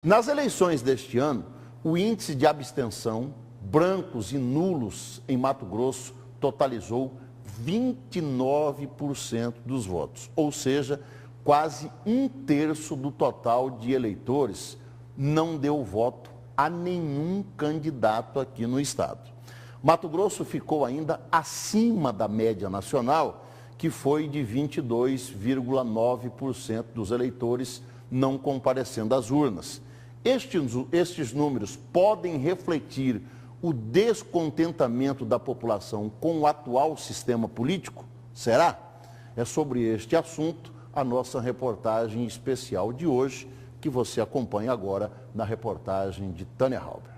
Nas eleições deste ano, o índice de abstenção, brancos e nulos em Mato Grosso totalizou 29% dos votos, ou seja, quase um terço do total de eleitores não deu voto a nenhum candidato aqui no estado. Mato Grosso ficou ainda acima da média nacional, que foi de 22,9% dos eleitores não comparecendo às urnas. Estes números podem refletir o descontentamento da população com o atual sistema político? Será? É sobre este assunto a nossa reportagem especial de hoje, que você acompanha agora na reportagem de Tânia Halber.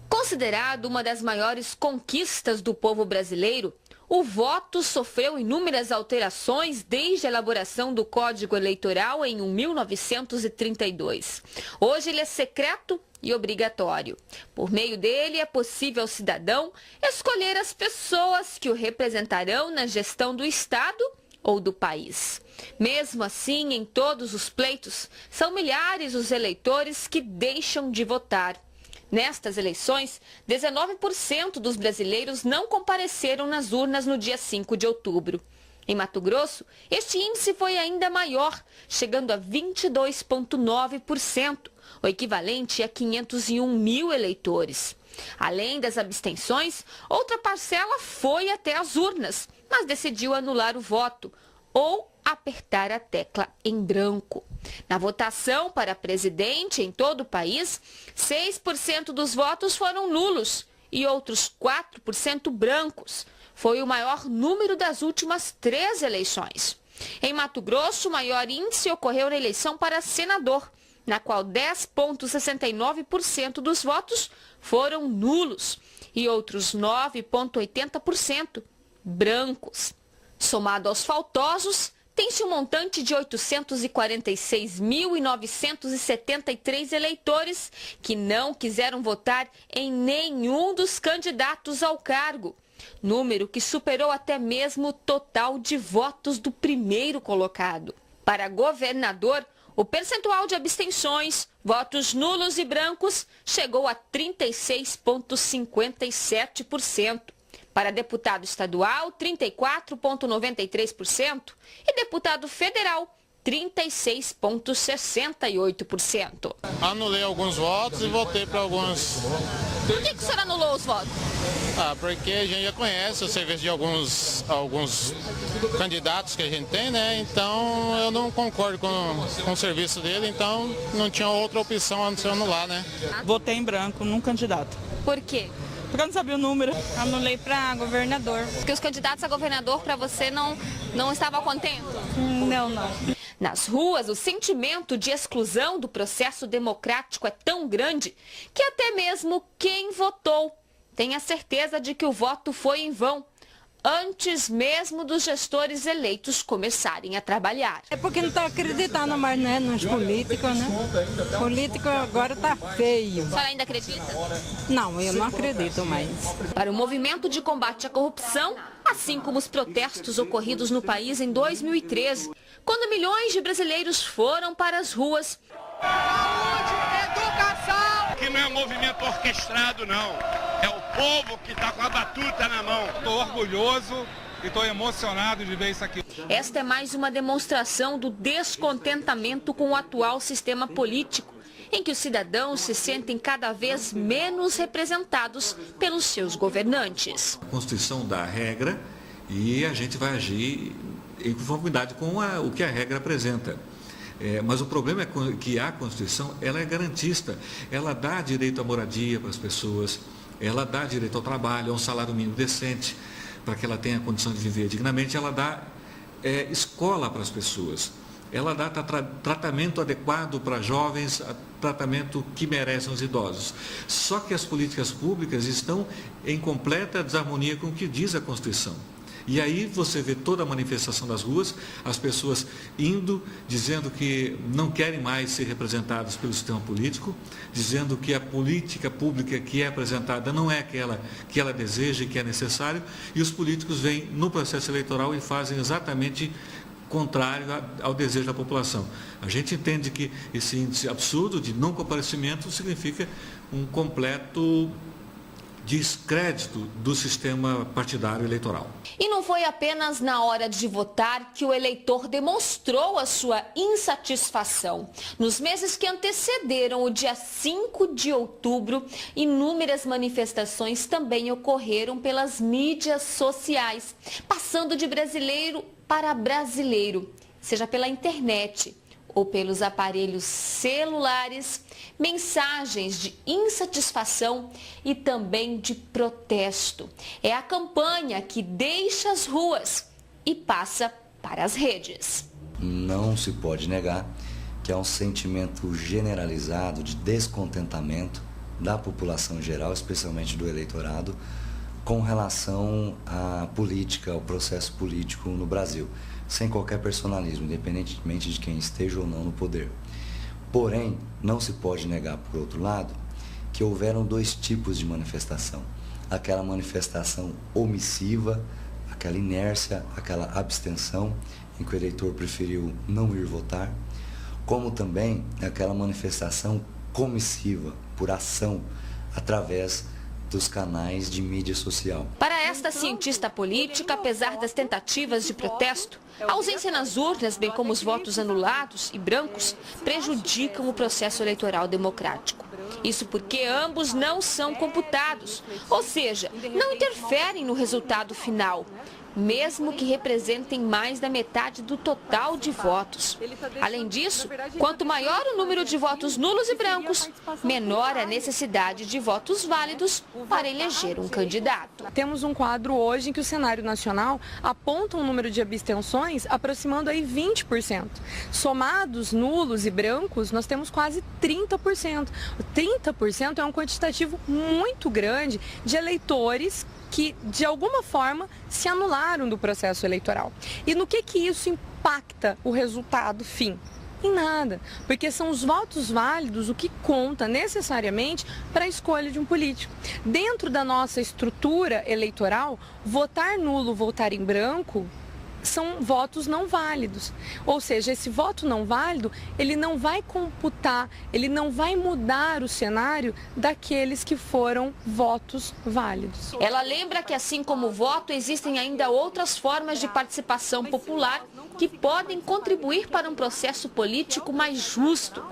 Considerado uma das maiores conquistas do povo brasileiro, o voto sofreu inúmeras alterações desde a elaboração do Código Eleitoral em 1932. Hoje ele é secreto e obrigatório. Por meio dele é possível ao cidadão escolher as pessoas que o representarão na gestão do Estado ou do país. Mesmo assim, em todos os pleitos, são milhares os eleitores que deixam de votar. Nestas eleições, 19% dos brasileiros não compareceram nas urnas no dia 5 de outubro. Em Mato Grosso, este índice foi ainda maior, chegando a 22,9%, o equivalente a 501 mil eleitores. Além das abstenções, outra parcela foi até as urnas, mas decidiu anular o voto ou apertar a tecla em branco. Na votação para presidente em todo o país, 6% dos votos foram nulos e outros 4% brancos. Foi o maior número das últimas 3 eleições. Em Mato Grosso, o maior índice ocorreu na eleição para senador, na qual 10,69% dos votos foram nulos e outros 9,80% brancos. Somado aos faltosos, tem-se um montante de 846.973 eleitores que não quiseram votar em nenhum dos candidatos ao cargo, número que superou até mesmo o total de votos do primeiro colocado. Para governador, o percentual de abstenções, votos nulos e brancos chegou a 36,57%. Para deputado estadual, 34,93% e deputado federal, 36,68%. Anulei alguns votos e votei para alguns. Por que o senhor anulou os votos? Porque a gente já conhece o serviço de alguns candidatos que a gente tem, né? Então eu não concordo com o serviço dele, então não tinha outra opção a não ser anular, né? Votei em branco num candidato. Por quê? Porque eu não sabia o número. Anulei para governador. Porque os candidatos a governador para você não estavam contentos? Não. Nas ruas, o sentimento de exclusão do processo democrático é tão grande que até mesmo quem votou tem a certeza de que o voto foi em vão, antes mesmo dos gestores eleitos começarem a trabalhar. É porque não está acreditando mais, né, nos políticos, né? Político agora está feio. A senhora ainda acredita? Não, eu não acredito mais. Para o movimento de combate à corrupção, assim como os protestos ocorridos no país em 2013, quando milhões de brasileiros foram para as ruas. Saúde, educação! Que não é um movimento orquestrado, não. É o povo que está com a batuta na mão. Estou orgulhoso e estou emocionado de ver isso aqui. Esta é mais uma demonstração do descontentamento com o atual sistema político, em que os cidadãos se sentem cada vez menos representados pelos seus governantes. A Constituição dá a regra e a gente vai agir em conformidade com o que a regra apresenta. Mas o problema é que a Constituição ela é garantista, ela dá direito à moradia para as pessoas, ela dá direito ao trabalho, a um salário mínimo decente, para que ela tenha a condição de viver dignamente, ela dá escola para as pessoas, ela dá tratamento adequado para jovens, tratamento que merecem os idosos. Só que as políticas públicas estão em completa desarmonia com o que diz a Constituição. E aí você vê toda a manifestação das ruas, as pessoas indo, dizendo que não querem mais ser representadas pelo sistema político, dizendo que a política pública que é apresentada não é aquela que ela deseja e que é necessário, e os políticos vêm no processo eleitoral e fazem exatamente contrário ao desejo da população. A gente entende que esse índice absurdo de não comparecimento significa um completo descrédito do sistema partidário eleitoral. E não foi apenas na hora de votar que o eleitor demonstrou a sua insatisfação. Nos meses que antecederam o dia 5 de outubro, inúmeras manifestações também ocorreram pelas mídias sociais, passando de brasileiro para brasileiro, seja pela internet ou pelos aparelhos celulares, mensagens de insatisfação e também de protesto. É a campanha que deixa as ruas e passa para as redes. Não se pode negar que há um sentimento generalizado de descontentamento da população geral, especialmente do eleitorado, com relação à política, ao processo político no Brasil, sem qualquer personalismo, independentemente de quem esteja ou não no poder. Porém, não se pode negar, por outro lado, que houveram dois tipos de manifestação. Aquela manifestação omissiva, aquela inércia, aquela abstenção, em que o eleitor preferiu não ir votar, como também aquela manifestação comissiva, por ação, através dos canais de mídia social. Para esta cientista política, apesar das tentativas de protesto, a ausência nas urnas, bem como os votos anulados e brancos, prejudicam o processo eleitoral democrático. Isso porque ambos não são computados, ou seja, não interferem no resultado final, mesmo que representem mais da metade do total de votos. Além disso, quanto maior o número de votos nulos e brancos, menor a necessidade de votos válidos para eleger um candidato. Temos um quadro hoje em que o cenário nacional aponta um número de abstenções aproximando aí 20%. Somados nulos e brancos, nós temos quase 30%. 30% é um quantitativo muito grande de eleitores que, de alguma forma, se anularam do processo eleitoral. E no que isso impacta o resultado fim? Em nada, porque são os votos válidos o que conta necessariamente para a escolha de um político. Dentro da nossa estrutura eleitoral, votar nulo, votar em branco, são votos não válidos. Ou seja, esse voto não válido, ele não vai computar, ele não vai mudar o cenário daqueles que foram votos válidos. Ela lembra que, assim como o voto, existem ainda outras formas de participação popular que podem contribuir para um processo político mais justo.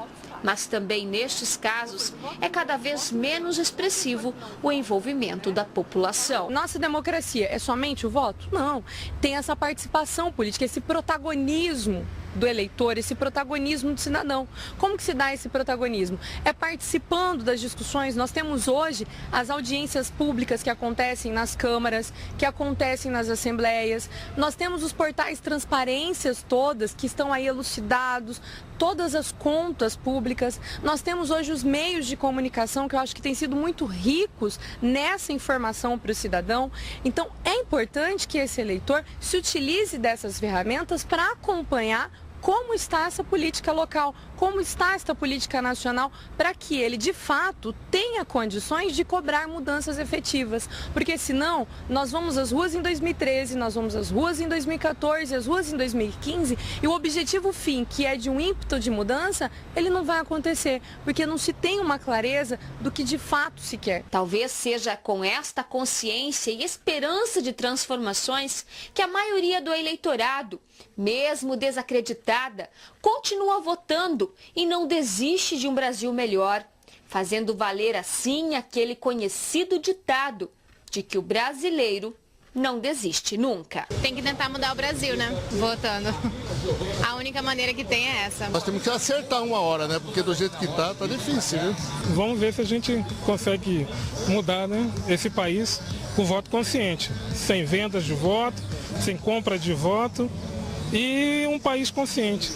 Mas também nestes casos é cada vez menos expressivo o envolvimento da população. Nossa democracia é somente o voto? Não. Tem essa participação política, esse protagonismo do eleitor, esse protagonismo do cidadão. Como que se dá esse protagonismo? É participando das discussões. Nós temos hoje as audiências públicas que acontecem nas câmaras, que acontecem nas assembleias. Nós temos os portais transparências todas que estão aí elucidados, todas as contas públicas. Nós temos hoje os meios de comunicação que eu acho que têm sido muito ricos nessa informação para o cidadão. Então, é importante que esse eleitor se utilize dessas ferramentas para acompanhar como está essa política local, como está esta política nacional, para que ele, de fato, tenha condições de cobrar mudanças efetivas. Porque senão, nós vamos às ruas em 2013, nós vamos às ruas em 2014, às ruas em 2015, e o objetivo fim, que é de um ímpeto de mudança, ele não vai acontecer, porque não se tem uma clareza do que de fato se quer. Talvez seja com esta consciência e esperança de transformações que a maioria do eleitorado, mesmo desacreditada, continua votando e não desiste de um Brasil melhor, fazendo valer assim aquele conhecido ditado de que o brasileiro não desiste nunca. Tem que tentar mudar o Brasil, né? Votando. A única maneira que tem é essa. Nós temos que acertar uma hora, né? Porque do jeito que tá difícil, viu? Vamos ver se a gente consegue mudar, né, esse país com voto consciente, sem vendas de voto, sem compra de voto, e um país consciente.